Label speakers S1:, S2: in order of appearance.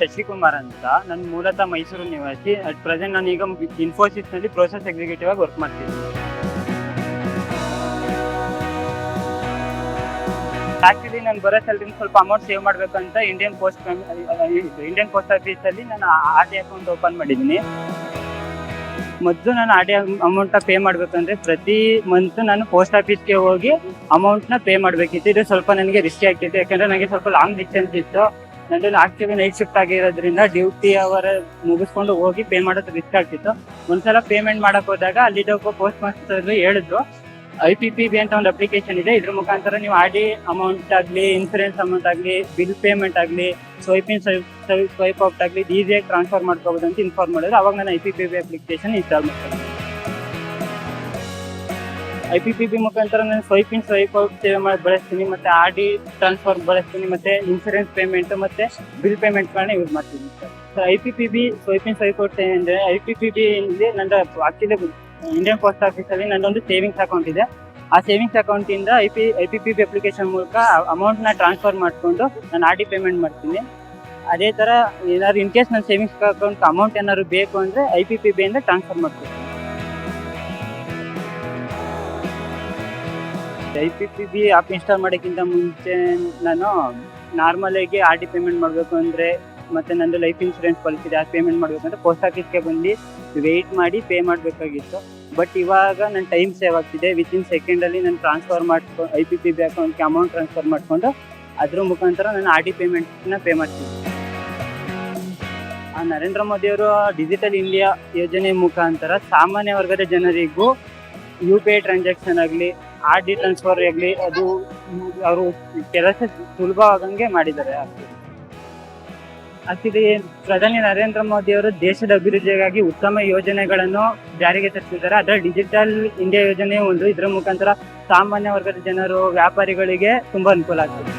S1: ಶಶಿಕುಮಾರ್ ಅಂತ. ನಾನು ಮೂಲತಃ ಮೈಸೂರು ನಿವಾಸಿ. ಅಟ್ ಪ್ರೆಸೆಂಟ್ ನಾನು ಈಗ ಇನ್ಫೋಸಿಸ್ ನಲ್ಲಿ ಪ್ರೋಸೆಸ್ ಎಕ್ಸಿಕ್ಯೂಟಿವ್ ಆಗಿ ವರ್ಕ್ ಮಾಡ್ತೀನಿ. ಆಕ್ಚುಲಿ ನಾನು ಬರೋ ಸ್ಯಾಲರಿ ಸ್ವಲ್ಪ ಅಮೌಂಟ್ ಸೇವ್ ಮಾಡ್ಬೇಕಂತ ಇಂಡಿಯನ್ ಪೋಸ್ಟ್ ಆಫೀಸ್ ಅಲ್ಲಿ ನಾನು RD ಅಕೌಂಟ್ ಓಪನ್ ಮಾಡಿದ್ದೀನಿ. ಮೊದಲು ನಾನು RD ಅಮೌಂಟ್ ಪೇ ಮಾಡ್ಬೇಕಂದ್ರೆ ಪ್ರತಿ ಮಂತ್ ನಾನು ಪೋಸ್ಟ್ ಆಫೀಸ್ಗೆ ಹೋಗಿ ಅಮೌಂಟ್ ನ ಪೇ ಮಾಡ್ಬೇಕಿತ್ತು. ಇದು ಸ್ವಲ್ಪ ನನಗೆ ರಿಸ್ಕಿ ಆಗ್ತಿತ್ತು, ಯಾಕಂದ್ರೆ ನನಗೆ ಸ್ವಲ್ಪ ಲಾಂಗ್ ಡಿಸ್ಟೆನ್ಸ್ ಇತ್ತು. ನಂದು ಆಕ್ಚುಲಿ ನೈಟ್ ಶಿಫ್ಟ್ ಆಗಿರೋದ್ರಿಂದ ಡ್ಯೂಟಿ ಅವರ್ ಮುಗಿಸ್ಕೊಂಡು ಹೋಗಿ ಪೇ ಮಾಡೋದು ರಿಸ್ಕ್ ಆಗ್ತಿತ್ತು. ಒಂದ್ಸಲ ಪೇಮೆಂಟ್ ಮಾಡಕ್ ಹೋದಾಗ ಅಲ್ಲಿ ಪೋಸ್ಟ್ ಮಾಸ್ಟರ್ ಹೇಳಿದ್ರು, IPPB ಅಂತ ಒಂದು ಅಪ್ಲಿಕೇಶನ್ ಇದೆ, ಇದ್ರ ಮುಖಾಂತರ ನೀವು RD ಅಮೌಂಟ್ ಆಗಲಿ, ಇನ್ಸೂರೆನ್ಸ್ ಅಮೌಂಟ್ ಆಗಲಿ, ಬಿಲ್ ಪೇಮೆಂಟ್ ಆಗಲಿ, ಸ್ವೈಪ್ ಔಟ್ ಆಗಲಿ ಈಸಿಯಾಗಿ ಟ್ರಾನ್ಸ್ಫರ್ ಮಾಡ್ಕೋಬಹುದು ಅಂತ ಇನ್ಫಾರ್ಮ್ ಮಾಡಿದ್ರು. ಅವಾಗ ನಾನು IPPB ಅಪ್ಲಿಕೇಶನ್ ಇನ್ಸ್ಟಾಲ್ ಮಾಡ್ತೀನಿ. IPPB ಮುಖಾಂತರ ನಾನು ಸ್ವೈಪ್ ಔಟ್ ಬಳಸ್ತೀನಿ, ಮತ್ತೆ RD ಟ್ರಾನ್ಸ್ಫರ್ ಬಳಸ್ತೀನಿ, ಮತ್ತೆ ಇನ್ಸೂರೆನ್ಸ್ ಪೇಮೆಂಟ್ ಮತ್ತೆ ಬಿಲ್ ಪೇಮೆಂಟ್ ಗಳನ್ನ ಯೂಸ್ ಮಾಡ್ತೀನಿ ಸರ್. IPPB ಸ್ವೈಪ್ ಔಟ್ ಅಂದ್ರೆ IPPB ಇಂದ ನಂದು ಆಕ್ಚುಲಿ ಇಂಡಿಯನ್ ಪೋಸ್ಟ್ ಆಫೀಸ್ ಅಲ್ಲಿ ನಂದೊಂದು ಸೇವಿಂಗ್ಸ್ ಅಕೌಂಟ್ ಇದೆ. ಆ ಸೇವಿಂಗ್ಸ್ ಅಕೌಂಟ್ ಇಂದ IPPB ಅಪ್ಲಿಕೇಶನ್ ಮೂಲಕ ಅಮೌಂಟ್ ನ ಟ್ರಾನ್ಸ್ಫರ್ ಮಾಡ್ಕೊಂಡು ನಾನು RD ಪೇಮೆಂಟ್ ಮಾಡ್ತೀನಿ. ಅದೇ ತರ ಏನಾದ್ರು ಇನ್ ಕೇಸ್ ನನ್ನ ಸೇವಿಂಗ್ಸ್ ಅಕೌಂಟ್ ಅಮೌಂಟ್ ಏನಾದ್ರು ಬೇಕು ಅಂದ್ರೆ IPPB ಇಂದ ಟ್ರಾನ್ಸ್ಫರ್ ಮಾಡ್ತೀನಿ. IPPB ಆಪ್ ಇನ್ಸ್ಟಾಲ್ ಮಾಡೋಕ್ಕಿಂತ ಮುಂಚೆ ನಾನು ನಾರ್ಮಲ್ ಆಗಿ RD ಪೇಮೆಂಟ್ ಮಾಡಬೇಕು ಅಂದ್ರೆ, ಮತ್ತೆ ನಂದು ಲೈಫ್ ಇನ್ಶೂರೆನ್ಸ್ ಪಾಲಿಸಿ ಇದೆ, ಪೇಮೆಂಟ್ ಮಾಡ್ಬೇಕಂದ್ರೆ ಪೋಸ್ಟ್ ಆಫೀಸ್ಗೆ ಬಂದು ವೇಟ್ ಮಾಡಿ ಪೇ ಮಾಡಬೇಕಾಗಿತ್ತು. ಬಟ್ ಇವಾಗ ನನ್ನ ಟೈಮ್ ಸೇವ್ ಆಗ್ತಿದೆ. ವಿತಿನ್ ಸೆಕೆಂಡಲ್ಲಿ ನಾನು ಟ್ರಾನ್ಸ್ಫರ್ ಮಾಡ್ಕೊಂಡು IPPB ಅಕೌಂಟ್ಗೆ ಅಮೌಂಟ್ ಟ್ರಾನ್ಸ್ಫರ್ ಮಾಡಿಕೊಂಡು ಅದ್ರ ಮುಖಾಂತರ ನಾನು RD ಪೇಮೆಂಟ್ನ ಪೇ ಮಾಡ್ತೀನಿ. ನರೇಂದ್ರ ಮೋದಿ ಅವರು ಡಿಜಿಟಲ್ ಇಂಡಿಯಾ ಯೋಜನೆ ಮುಖಾಂತರ ಸಾಮಾನ್ಯ ವರ್ಗದ ಜನರಿಗೂ UPI ಟ್ರಾನ್ಸಾಕ್ಷನ್ ಆಗಲಿ, RD ಟ್ರಾನ್ಸ್ಫರ್ ಆಗಲಿ, ಅದು ಅವರು ಕೆಲಸ ಸುಲಭವಾಗಂಗೆ ಮಾಡಿದ್ದಾರೆ. ಆಕ್ಚುಲಿ ಪ್ರಧಾನಿ ನರೇಂದ್ರ ಮೋದಿ ಅವರು ದೇಶದ ಅಭಿವೃದ್ಧಿಗಾಗಿ ಉತ್ತಮ ಯೋಜನೆಗಳನ್ನು ಜಾರಿಗೆ ತರ್ತಿದ್ದಾರೆ. ಅದರಲ್ಲಿ ಡಿಜಿಟಲ್ ಇಂಡಿಯಾ ಯೋಜನೆ ಒಂದು. ಇದರ ಮುಖಾಂತರ ಸಾಮಾನ್ಯ ವರ್ಗದ ಜನರು, ವ್ಯಾಪಾರಿಗಳಿಗೆ ತುಂಬಾ ಅನುಕೂಲ ಆಗ್ತದೆ.